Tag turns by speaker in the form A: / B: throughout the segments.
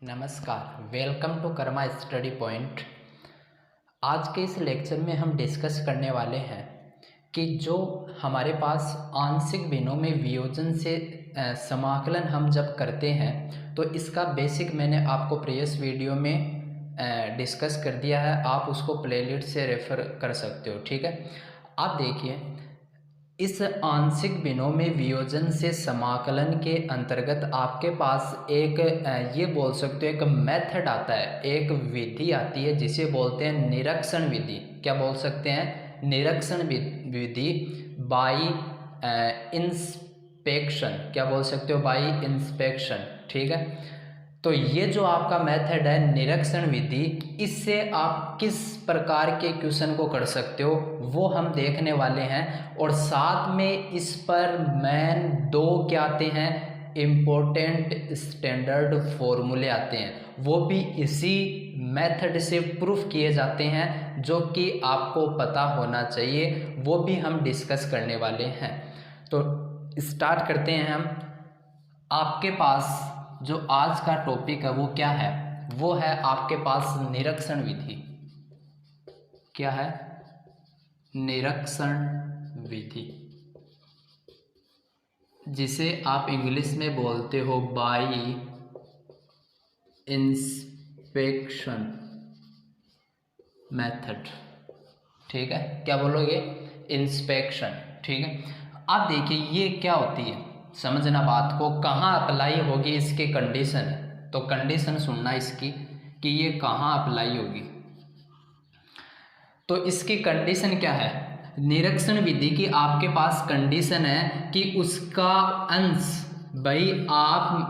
A: नमस्कार, welcome to Karma study point. आज के इस लेक्चर में हम डिस्कस करने वाले हैं कि जो हमारे पास आंशिक भिन्नों में वियोजन से समाकलन हम जब करते हैं तो इसका बेसिक मैंने आपको प्रीवियस वीडियो में डिस्कस कर दिया है। आप उसको प्लेलिस्ट से रेफ़र कर सकते हो। ठीक है, आप देखिए, इस आंशिक भिन्नों में वियोजन से समाकलन के अंतर्गत आपके पास एक ये बोल सकते हो एक मेथड आता है, एक विधि आती है जिसे बोलते हैं निरीक्षण विधि। क्या बोल सकते हैं? निरीक्षण विधि बाई इंस्पेक्शन। क्या बोल सकते हो? By inspection. ठीक है, तो ये जो आपका मेथड है निरीक्षण विधि, इससे आप किस प्रकार के क्वेश्चन को कर सकते हो वो हम देखने वाले हैं। और साथ में इस पर मेन दो क्या आते हैं, इम्पोर्टेंट स्टैंडर्ड फॉर्मूले आते हैं, वो भी इसी मेथड से प्रूफ किए जाते हैं, जो कि आपको पता होना चाहिए, वो भी हम डिस्कस करने वाले हैं। तो स्टार्ट करते हैं हम। आपके पास जो आज का टॉपिक है वो क्या है? वो है आपके पास निरीक्षण विधि। क्या है? निरीक्षण विधि, जिसे आप इंग्लिश में बोलते हो बाई इंस्पेक्शन मेथड। ठीक है, क्या बोलोगे? इंस्पेक्शन। ठीक है, आप देखिए ये क्या होती है, समझना बात को, कहाँ अप्लाई होगी इसके कंडीशन है। तो कंडीशन सुनना इसकी कि ये कहाँ अप्लाई होगी। तो इसकी कंडीशन क्या है? निरीक्षण विधि की आपके पास कंडीशन है कि उसका अंश, भाई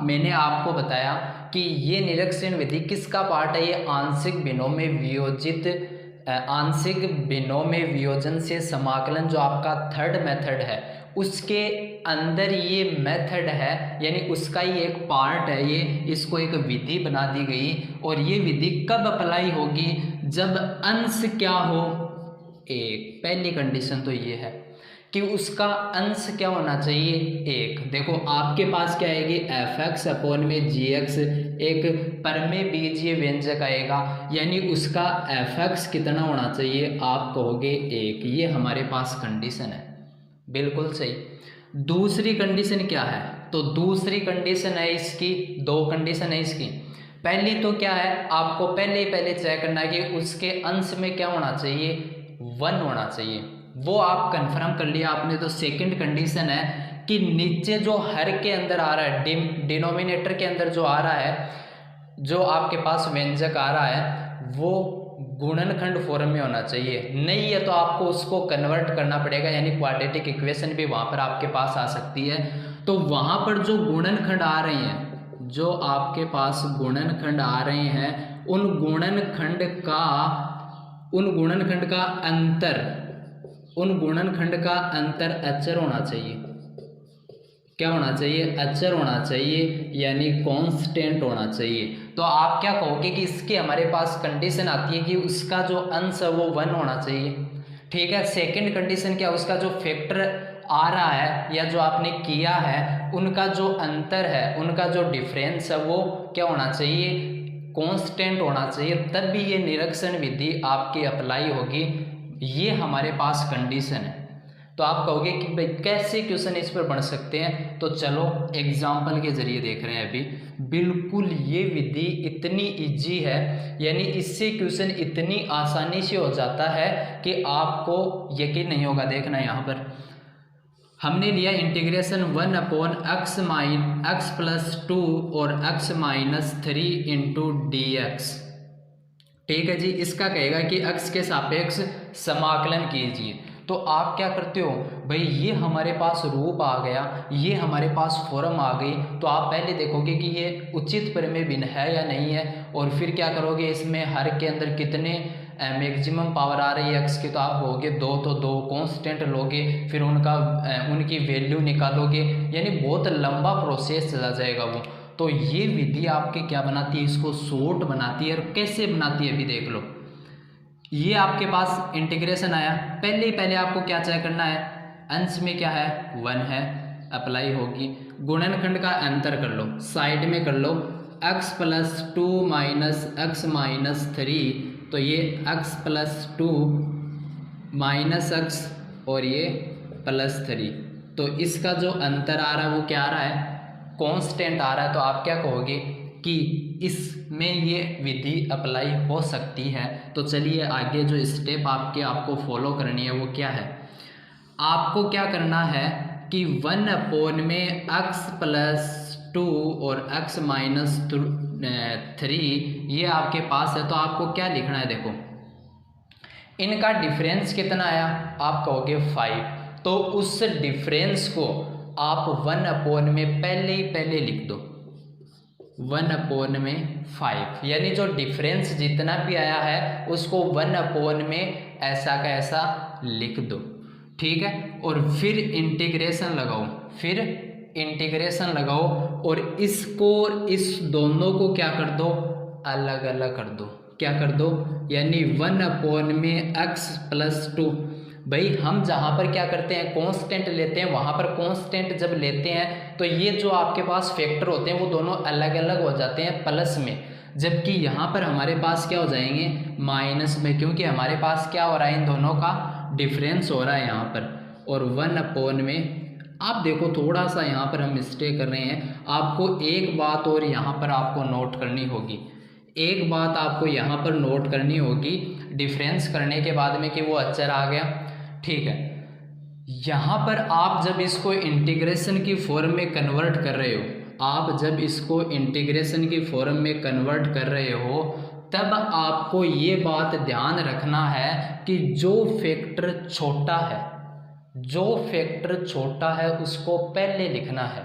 A: मैंने आपको बताया कि ये निरीक्षण विधि किसका पार्ट है? ये आंशिक भिन्नों में आंशिक भिन्नों में वियोजन से समाकलन जो आपका थर्ड मेथड है उसके अंदर ये मेथड है, यानी उसका ही एक पार्ट है ये। इसको एक विधि बना दी गई और ये विधि कब अप्लाई होगी? जब अंश क्या हो? एक। पहली कंडीशन तो ये है कि उसका अंश क्या होना चाहिए? एक। देखो आपके पास क्या आएगी? एफ एक्स अपॉन में जी एक्स, एक परमे बीजीय व्यंजक आएगा, यानी उसका एफ एक्स कितना होना चाहिए? आप कहोगे एक। ये हमारे पास कंडीशन है, बिल्कुल सही। दूसरी कंडीशन क्या है? तो दूसरी कंडीशन है इसकी, दो कंडीशन है इसकी। पहली तो क्या है, आपको पहले चेक करना है कि उसके अंश में क्या होना चाहिए? 1 होना चाहिए। वो आप कंफर्म कर लिया आपने। तो सेकंड कंडीशन है कि नीचे जो हर के अंदर आ रहा है, डिनोमिनेटर के अंदर जो आ रहा है, जो आपके पास व्यंजक आ रहा है, वो गुणनखंड फॉर्म में होना चाहिए। नहीं है तो आपको उसको कन्वर्ट करना पड़ेगा, यानी क्वाड्रेटिक इक्वेशन भी वहाँ पर आपके पास आ सकती है। तो वहाँ पर जो गुणनखंड आ रहे हैं, जो आपके पास गुणनखंड आ रहे हैं, उन गुणनखंड का अंतर अचर होना चाहिए। क्या होना चाहिए? अचर होना चाहिए, यानी कांस्टेंट होना चाहिए। तो आप क्या कहोगे कि इसकी हमारे पास कंडीशन आती है कि उसका जो अंश है वो 1 होना चाहिए। ठीक है, सेकंड कंडीशन क्या? उसका जो फैक्टर आ रहा है या जो आपने किया है, उनका जो अंतर है, उनका जो डिफरेंस है, वो क्या होना चाहिए? कांस्टेंट होना चाहिए। तब भी ये निरीक्षण विधि आपकी अप्लाई होगी। ये हमारे पास कंडीशन है। तो आप कहोगे कि भाई कैसे क्वेश्चन इस पर बन सकते हैं? तो चलो एग्जाम्पल के जरिए देख रहे हैं अभी। बिल्कुल ये विधि इतनी इजी है, यानी इससे क्वेश्चन इतनी आसानी से हो जाता है कि आपको यकीन नहीं होगा। देखना यहाँ पर हमने लिया इंटीग्रेशन 1 अपॉन एक्स प्लस 2 और x minus 3 into D x. ठीक है जी, इसका कहेगा कि x के सापेक्ष समाकलन कीजिए। तो आप क्या करते हो भाई, ये हमारे पास रूप आ गया, ये हमारे पास फॉर्म आ गई। तो आप पहले देखोगे कि ये उचित परिमेय भिन्न है या नहीं है, और फिर क्या करोगे, इसमें हर के अंदर कितने मैक्सिमम पावर आ रही है x की, तो आप कहोगे 2, तो 2 कांस्टेंट लोगे, फिर उनकी वैल्यू निकालोगे, यानी बहुत लंबा प्रोसेस चला जाएगा वो। तो ये विधि आपके क्या बनाती है? इसको शॉर्ट बनाती है। और कैसे बनाती है अभी देख लो। ये आपके पास इंटीग्रेशन आया, पहले आपको क्या चेक करना है? अंश में क्या है? 1 है, अप्लाई होगी। गुणनखंड का अंतर कर लो, साइड में कर लो, x plus 2 minus x minus 3, तो ये x प्लस 2 माइनस x और ये प्लस 3, तो इसका जो अंतर आ रहा है वो क्या आ रहा है, कांस्टेंट आ रहा है। तो आप क्या कहोगे कि इसमें ये विधि अप्लाई हो सकती है। तो चलिए आगे जो स्टेप आपको फॉलो करनी है वो क्या है, आपको क्या करना है कि 1 में x प्लस 2 और x माइनस 3 ये आपके पास है, तो आपको क्या लिखना है, देखो इनका डिफरेंस कितना आया, आप कहोगे 5, तो उस डिफरेंस को आप 1 में पहले लिख दो, 1 में 5, यानी जो डिफरेंस जितना भी आया है उसको 1 में ऐसा का ऐसा लिख दो, ठीक है। और फिर इंटीग्रेशन लगाओ, और इसको इस दोनों को क्या कर दो, अलग अलग कर दो, क्या कर दो, यानी 1 में x प्लस 2, भाई हम जहाँ पर क्या करते हैं कांस्टेंट लेते हैं, वहाँ पर कांस्टेंट जब लेते हैं तो ये जो आपके पास फैक्टर होते हैं वो दोनों अलग अलग हो जाते हैं प्लस में, जबकि यहाँ पर हमारे पास क्या हो जाएंगे माइनस में, क्योंकि हमारे पास क्या हो रहा है इन दोनों का डिफरेंस हो रहा है यहाँ पर। और 1 में आप देखो थोड़ा सा यहाँ पर हम मिस्टेक कर रहे हैं, आपको एक बात और यहाँ पर आपको नोट करनी होगी, एक बात आपको यहाँ पर नोट करनी होगी डिफरेंस करने के बाद में कि वो अचर आ गया, ठीक है। यहाँ पर आप जब इसको इंटीग्रेशन की फॉर्म में कन्वर्ट कर रहे हो, आप जब इसको इंटीग्रेशन की फॉर्म में कन्वर्ट कर रहे हो, तब आपको ये बात ध्यान रखना है कि जो फैक्टर छोटा है उसको पहले लिखना है,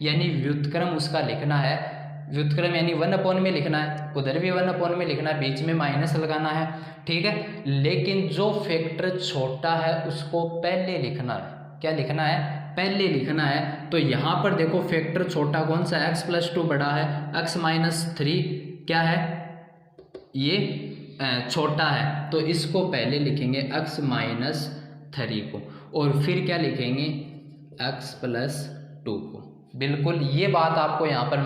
A: यानी व्युत्क्रम उसका लिखना है, व्युत्क्रम यानी 1 में लिखना है, उधर भी 1 में लिखना है, बीच में माइनस लगाना है, ठीक है। लेकिन जो फैक्टर छोटा है उसको पहले लिखना है, क्या लिखना है, पहले लिखना है। तो यहाँ पर देखो फैक्टर छोटा कौन सा है, x प्लस 2 बड़ा है, x माइनस 3 क्या है, ये छोटा है, तो इसको पहले लिखेंगे x माइनस 3 को, और फिर क्या लिखेंगे x प्लस 2 को। बिल्कुल ये बात आपको यहाँ पर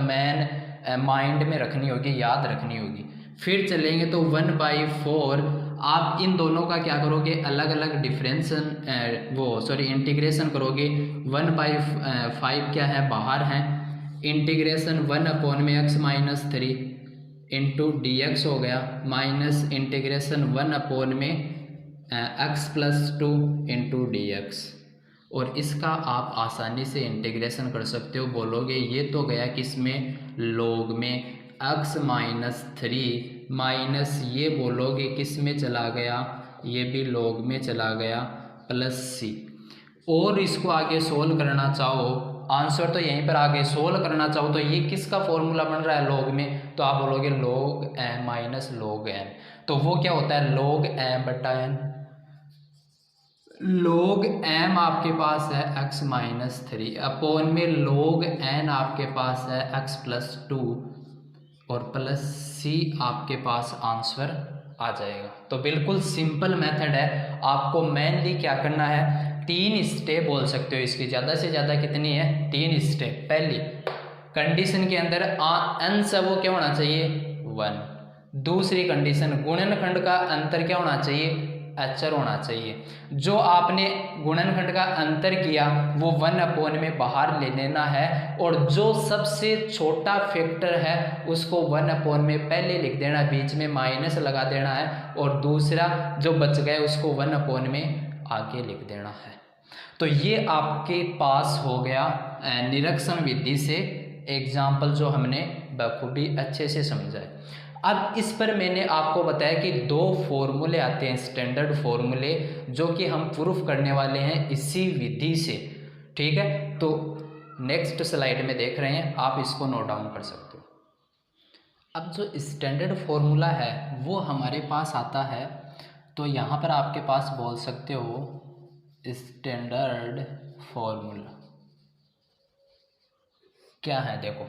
A: माइंड में रखनी होगी, याद रखनी होगी। फिर चलेंगे तो 1/4 आप इन दोनों का क्या करोगे, अलग अलग इंटीग्रेशन करोगे। 1/5 क्या है, बाहर है, इंटीग्रेशन 1 में x minus 3 into D x हो गया, माइनस इंटीग्रेशन 1 में x plus 2 into D x, और इसका आप आसानी से इंटीग्रेशन कर सकते हो। बोलोगे ये तो गया किसमें, लॉग में, x माइनस 3 माइनस ये बोलोगे किस में चला गया, ये भी लॉग में चला गया, प्लस c। और इसको आगे सोल्व करना चाहो, आंसर तो यहीं पर आगे सोल्व करना चाहो तो ये किसका फॉर्मूला बन रहा है, लॉग में, तो आप बोलोगे log m minus log n, तो वो क्या होता है log m बटा n। log m आपके पास है x माइनस 3 अपॉन में log n आपके पास है x प्लस 2 और प्लस c आपके पास आंसर आ जाएगा। तो बिल्कुल सिंपल मेथड है, आपको मेनली क्या करना है, 3 स्टेप बोल सकते हो इसकी, ज़्यादा से ज़्यादा कितनी है, 3 स्टेप। पहली कंडीशन के अंदर अंश वो क्या होना चाहिए, 1। दूसरी कंडीशन गुणनखंड का अंतर क्या होना चाहिए, अचर होना चाहिए। जो आपने गुणनखंड का अंतर किया वो 1 में बाहर ले लेना है, और जो सबसे छोटा फैक्टर है उसको 1 में पहले लिख देना, बीच में माइनस लगा देना है, और दूसरा जो बच गया उसको 1 में आगे लिख देना है। तो ये आपके पास हो गया निरीक्षण विधि से एग्जाम्पल जो हमने बखूबी अच्छे से समझा है। अब इस पर मैंने आपको बताया कि 2 फॉर्मूले आते हैं, स्टैंडर्ड फॉर्मूले, जो कि हम प्रूफ करने वाले हैं इसी विधि से, ठीक है। तो नेक्स्ट स्लाइड में देख रहे हैं, आप इसको नोट डाउन कर सकते हो। अब जो स्टैंडर्ड फॉर्मूला है वो हमारे पास आता है, तो यहाँ पर आपके पास बोल सकते हो स्टैंडर्ड फॉर्मूला क्या है। देखो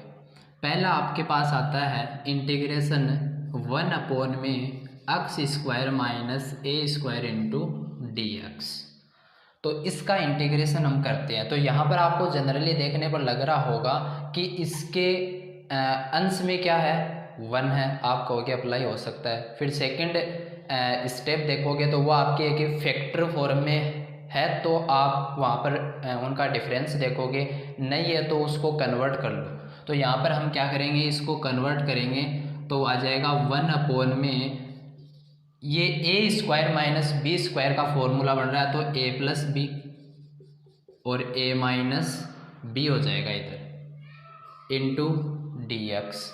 A: पहला आपके पास आता है इंटीग्रेशन 1 में x² minus a² into D x. तो इसका इंटीग्रेशन हम करते हैं। तो यहाँ पर आपको जनरली देखने पर लग रहा होगा कि इसके अंश में क्या है 1 है, आप कहोगे अप्लाई हो सकता है। फिर सेकंड स्टेप देखोगे तो वो आपके एक फैक्टर फॉर्म में है, तो आप वहाँ पर उनका डिफरेंस देखोगे, नहीं है तो उसको कन्वर्ट कर लो। तो यहाँ पर हम क्या करेंगे, इसको कन्वर्ट करेंगे तो आ जाएगा 1 में ये ए स्क्वायर माइनस बी स्क्वायर का फॉर्मूला बन रहा है, तो ए प्लस बी और ए माइनस बी हो जाएगा इधर इंटू डी एक्स।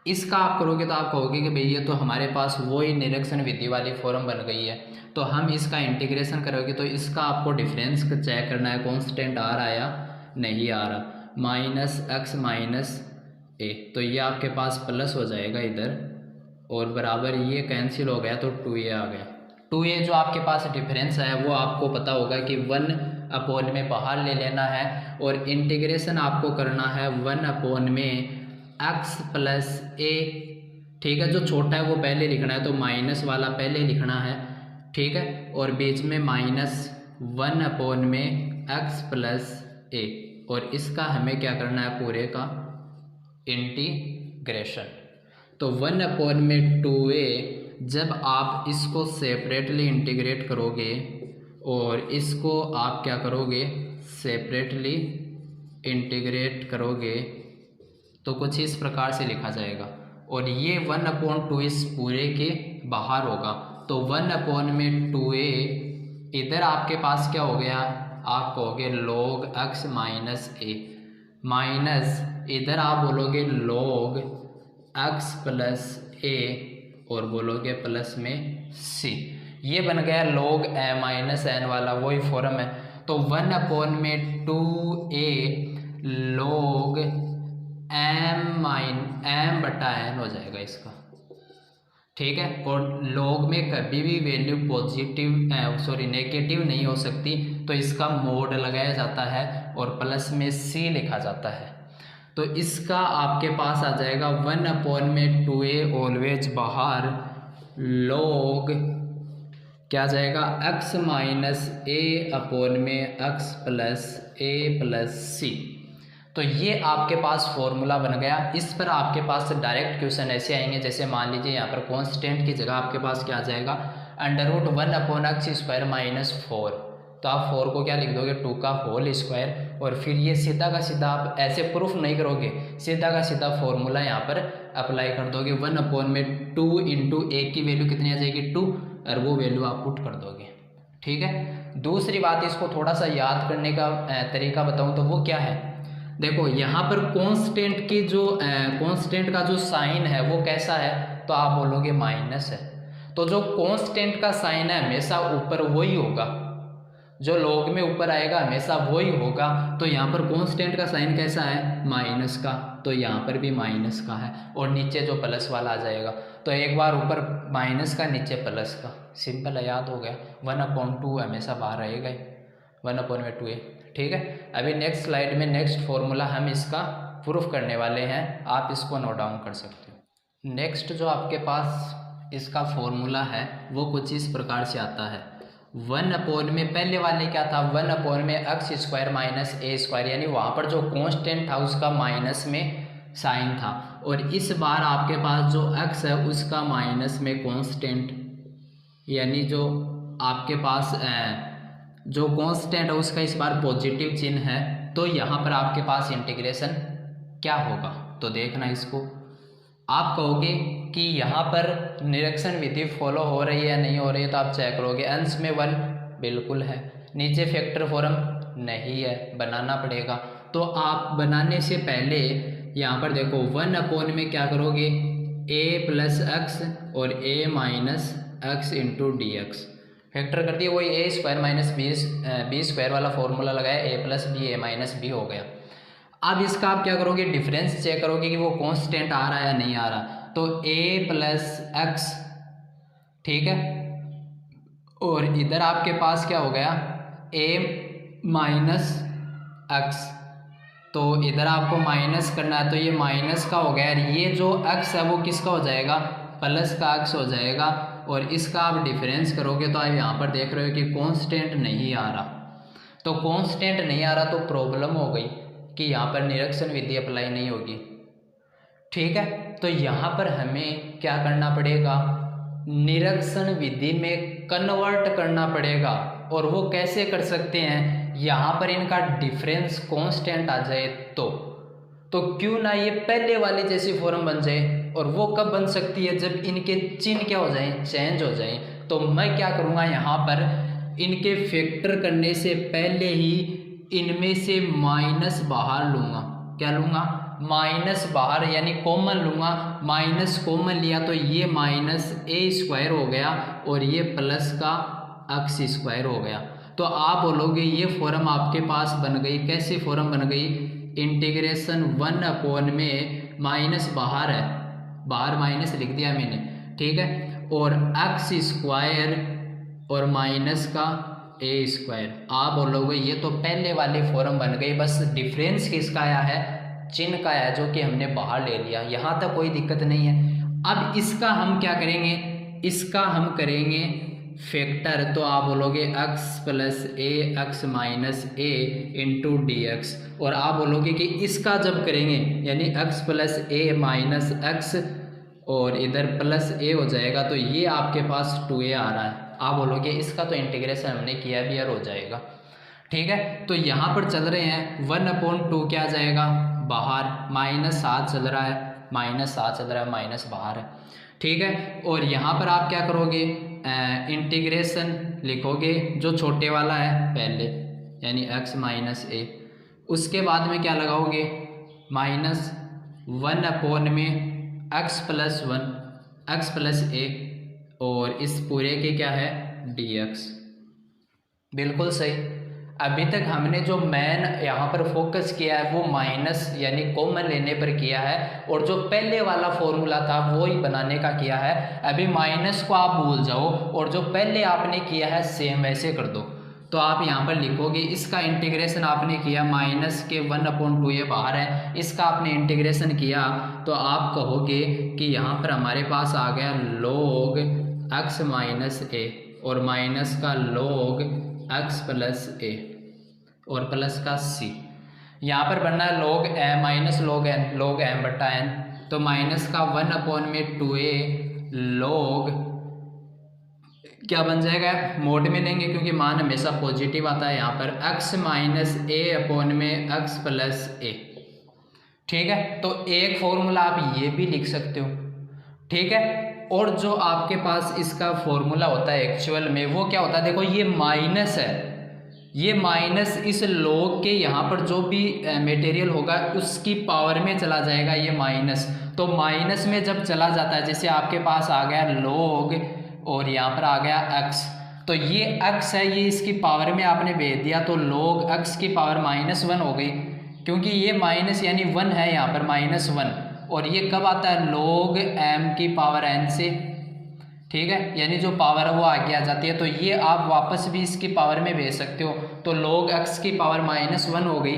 A: इसका आप करोगे तो आप कहोगे कि भैया तो हमारे पास वही निरीक्षण विधि वाली फॉर्म बन गई है, तो हम इसका इंटीग्रेशन करोगे तो इसका आपको डिफरेंस चेक करना है, कांस्टेंट आ रहा है या नहीं आ रहा, माइनस एक्स माइनस ए, तो ये आपके पास प्लस हो जाएगा इधर और बराबर ये कैंसिल हो गया तो 2a आ गया। 2a जो आपके पास डिफरेंस है वो आपको पता होगा कि 1 में बाहर ले लेना है और इंटीग्रेशन आपको करना है 1 में x प्लस ए, ठीक है। जो छोटा है वो पहले लिखना है, तो माइनस वाला पहले लिखना है, ठीक है, और बीच में -1 में x प्लस ए, और इसका हमें क्या करना है पूरे का इंटीग्रेशन। तो 1 में 2a, जब आप इसको सेपरेटली इंटीग्रेट करोगे और इसको आप क्या करोगे सेपरेटली इंटीग्रेट करोगे तो कुछ इस प्रकार से लिखा जाएगा, और ये 1/2 इस पूरे के बाहर होगा, तो 1 में 2a इधर आपके पास क्या हो गया, आप कहोगे log x माइनस ए, माइनस इधर आप बोलोगे log x प्लस ए और बोलोगे प्लस में c, ये बन गया log a माइनस एन वाला वही फॉर्म है। तो 1 में 2a log m बटा n हो जाएगा इसका, ठीक है। और log में कभी भी वैल्यू नेगेटिव नहीं हो सकती, तो इसका मोड लगाया जाता है और प्लस में c लिखा जाता है। तो इसका आपके पास आ जाएगा 1 में 2a ऑलवेज बाहर log क्या जाएगा x माइनस ए अपॉन में x प्लस ए प्लस सी। तो ये आपके पास फॉर्मूला बन गया। इस पर आपके पास डायरेक्ट क्वेश्चन ऐसे आएंगे, जैसे मान लीजिए यहाँ पर कांस्टेंट की जगह आपके पास क्या आ जाएगा √1/x² माइनस 4, तो आप 4 को क्या लिख दोगे 2 का होल स्क्वायर, और फिर ये सीधा का सीधा आप ऐसे प्रूफ नहीं करोगे, सीधा का सीधा फॉर्मूला यहाँ पर अप्लाई कर दोगे। 1 में 2 इंटू ए की वैल्यू कितनी आ जाएगी 2, और वो वैल्यू आप पुट कर दोगे, ठीक है। दूसरी बात, इसको थोड़ा सा याद करने का तरीका बताऊँ तो वो क्या है, देखो यहाँ पर कांस्टेंट की जो कांस्टेंट का जो साइन है वो कैसा है, तो आप बोलोगे माइनस है, तो जो कांस्टेंट का साइन है हमेशा ऊपर वही होगा, जो लॉग में ऊपर आएगा हमेशा वही होगा। तो यहाँ पर कांस्टेंट का साइन कैसा है माइनस का, तो यहाँ पर भी माइनस का है, और नीचे जो प्लस वाला आ जाएगा, तो एक बार ऊपर माइनस का नीचे प्लस का, सिंपल है, याद हो गया। 1/2 हमेशा बाहर रहेगा ही, 1 में 2a, ठीक है। अभी नेक्स्ट स्लाइड में नेक्स्ट फॉर्मूला हम इसका प्रूफ करने वाले हैं, आप इसको नोट डाउन कर सकते हो। नेक्स्ट जो आपके पास इसका फॉर्मूला है वो कुछ इस प्रकार से आता है। 1 में पहले वाले क्या था 1 में x² माइनस a², यानी वहाँ पर जो कांस्टेंट था उसका माइनस में साइन था, और इस बार आपके पास जो x है उसका माइनस में कांस्टेंट, यानी जो आपके पास जो कांस्टेंट है उसका इस बार पॉजिटिव चिन्ह है। तो यहाँ पर आपके पास इंटीग्रेशन क्या होगा, तो देखना इसको, आप कहोगे कि यहाँ पर निरीक्षण विधि फॉलो हो रही है या नहीं हो रही है, तो आप चेक करोगे। अंश में 1 बिल्कुल है, नीचे फैक्टर फॉर्म नहीं है, बनाना पड़ेगा। तो आप बनाने से पहले यहाँ पर देखो 1 में क्या करोगे a प्लस एक्स और a minus x into D x, factor कर दिए, वही a² माइनस b² वाला फॉर्मूला लगाया, a plus b a minus b हो गया। अब इसका आप क्या करोगे डिफरेंस चेक करोगे कि वो कांस्टेंट आ रहा है या नहीं आ रहा, तो a प्लस एक्स, ठीक है, और इधर आपके पास क्या हो गया a माइनस एक्स, तो इधर आपको माइनस करना है, तो ये माइनस का हो गया, ये जो x है वो किसका हो जाएगा प्लस का x हो जाएगा, और इसका आप डिफरेंस करोगे तो आप यहाँ पर देख रहे हो कि कांस्टेंट नहीं आ रहा। तो कांस्टेंट नहीं आ रहा तो प्रॉब्लम हो गई कि यहाँ पर निरीक्षण विधि अप्लाई नहीं होगी, ठीक है, तो यहाँ पर हमें क्या करना पड़ेगा, निरीक्षण विधि में कन्वर्ट करना पड़ेगा। और वो कैसे कर सकते हैं, यहाँ पर इनका डिफरेंस कांस्टेंट आ जाए तो क्यों ना ये पहले वाली जैसी फॉर्म बन जाए। और वो कब बन सकती है, जब इनके चिन्ह क्या हो जाए, चेंज हो जाए। तो मैं क्या करूँगा, यहाँ पर इनके फैक्टर करने से पहले ही इनमें से माइनस बाहर लूँगा। क्या लूँगा, माइनस बाहर, यानी कॉमन लूँगा। माइनस कॉमन लिया तो ये माइनस ए स्क्वायर हो गया और ये प्लस का एक्स स्क्वायर हो गया। तो आप बोलोगे ये फॉर्म आपके पास बन गई। कैसी फॉर्म बन गई, इंटीग्रेशन 1 में माइनस बाहर है, बाहर माइनस लिख दिया मैंने, ठीक है, और एक्स स्क्वायर और माइनस का ए स्क्वायर। आप बोलोगे ये तो पहले वाली फॉर्म बन गई, बस डिफरेंस किसका आया है, चिन्ह का आया, जो कि हमने बाहर ले लिया। यहाँ तक कोई दिक्कत नहीं है। अब इसका हम क्या करेंगे, इसका हम करेंगे फैक्टर। तो आप बोलोगे x प्लस ए एक्स माइनस ए इंटू डी एक्स। और आप बोलोगे कि इसका जब करेंगे, यानी x प्लस ए माइनस एक्स और इधर प्लस ए हो जाएगा, तो ये आपके पास 2a आ रहा है। आप बोलोगे इसका तो इंटीग्रेशन हमने किया भी यार, हो जाएगा। ठीक है, तो यहाँ पर चल रहे हैं 1/2 क्या आ जाएगा, बाहर, -7 चल रहा है, -7 चल रहा है, माइनस बाहर है। ठीक है, और यहाँ पर आप क्या करोगे, इंटीग्रेशन लिखोगे जो छोटे वाला है पहले, यानी x माइनस ए। उसके बाद में क्या लगाओगे, -1 में x प्लस 1 x प्लस ए, और इस पूरे के क्या है dx। बिल्कुल सही। अभी तक हमने जो मेन यहाँ पर फोकस किया है वो माइनस यानी कॉमन लेने पर किया है, और जो पहले वाला फॉर्मूला था वो ही बनाने का किया है। अभी माइनस को आप भूल जाओ और जो पहले आपने किया है सेम वैसे कर दो। तो आप यहाँ पर लिखोगे इसका इंटीग्रेशन आपने किया, माइनस के 1/2 ये बाहर है, इसका आपने इंटीग्रेशन किया, तो आप कहोगे कि यहाँ पर हमारे पास आ गया log x माइनस ए, और माइनस का log x प्लस ए, और प्लस का c। यहाँ पर बनना है log m minus log m बटा n। तो माइनस का 1/2a log क्या बन जाएगा, मोड में लेंगे क्योंकि मान हमेशा पॉजिटिव आता है यहाँ पर, x माइनस a/में x प्लस ए। ठीक है, तो एक फॉर्मूला आप ये भी लिख सकते हो। ठीक है, और जो आपके पास इसका फॉर्मूला होता है एक्चुअल में वो क्या होता है, देखो ये माइनस है, ये माइनस इस log के यहाँ पर जो भी मटेरियल होगा उसकी पावर में चला जाएगा ये माइनस। तो माइनस में जब चला जाता है, जैसे आपके पास आ गया log और यहाँ पर आ गया x, तो ये x है, ये इसकी पावर में आपने भेज दिया, तो log x की पावर -1 हो गई, क्योंकि ये माइनस यानी 1 है यहाँ पर -1, और ये कब आता है log m की पावर n से। ठीक है, यानी जो पावर है वो आगे आ जाती है, तो ये आप वापस भी इसकी पावर में भेज सकते हो। तो log x की पावर -1 हो गई।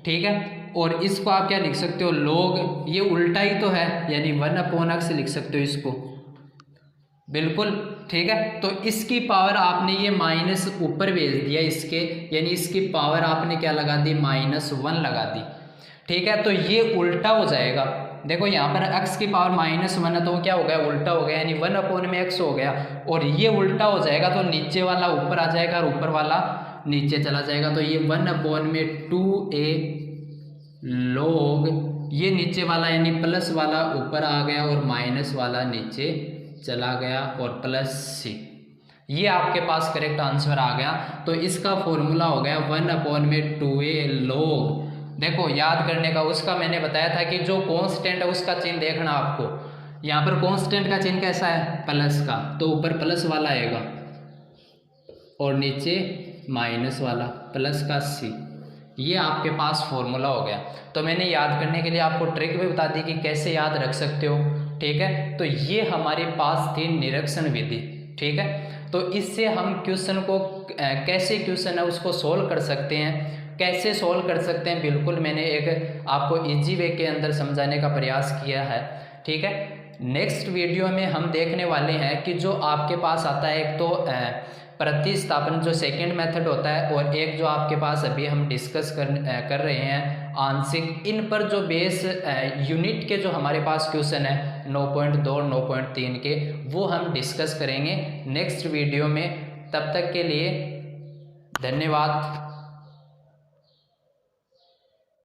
A: ठीक है, और इसको आप क्या लिख सकते हो, log, ये उल्टा ही तो है, यानी 1/x लिख सकते हो इसको। बिल्कुल ठीक है, तो इसकी पावर आपने ये माइनस ऊपर भेज दिया इसके, यानी इसकी पावर आपने क्या लगा दी, -1 लगा दी। ठीक है, तो ये उल्टा हो जाएगा। देखो यहाँ पर x की पावर -1 है, तो क्या हो गया, उल्टा हो गया, यानी 1/x हो गया, और ये उल्टा हो जाएगा तो नीचे वाला ऊपर आ जाएगा और ऊपर वाला नीचे चला जाएगा। तो ये 1/2a log, ये नीचे वाला यानी प्लस वाला ऊपर आ गया और माइनस वाला नीचे चला गया, और प्लस c। ये आपके पास करेक्ट आंसर आ गया। तो इसका फॉर्मूला हो गया 1/2a log। देखो याद करने का, उसका मैंने बताया था कि जो कांस्टेंट है उसका चिन्ह देखना आपको। यहाँ पर कांस्टेंट का चिन्ह कैसा है, प्लस का, तो ऊपर प्लस वाला आएगा और नीचे माइनस वाला, प्लस का c। ये आपके पास फॉर्मूला हो गया। तो मैंने याद करने के लिए आपको ट्रिक भी बता दी कि कैसे याद रख सकते हो। ठीक है, तो ये हमारे पास थी निरीक्षण विधि। ठीक है, तो इससे हम क्वेश्चन को कैसे क्वेश्चन है उसको सोल्व कर सकते हैं, कैसे सोल्व कर सकते हैं, बिल्कुल मैंने एक आपको इजी वे के अंदर समझाने का प्रयास किया है। ठीक है, नेक्स्ट वीडियो में हम देखने वाले हैं कि जो आपके पास आता है एक तो प्रतिस्थापन जो सेकंड मेथड होता है, और एक जो आपके पास अभी हम डिस्कस कर रहे हैं आंशिक, इन पर जो बेस यूनिट के जो हमारे पास क्वेश्चन है 9.2 और 9.3 के, वो हम डिस्कस करेंगे नेक्स्ट वीडियो में। तब तक के लिए धन्यवाद।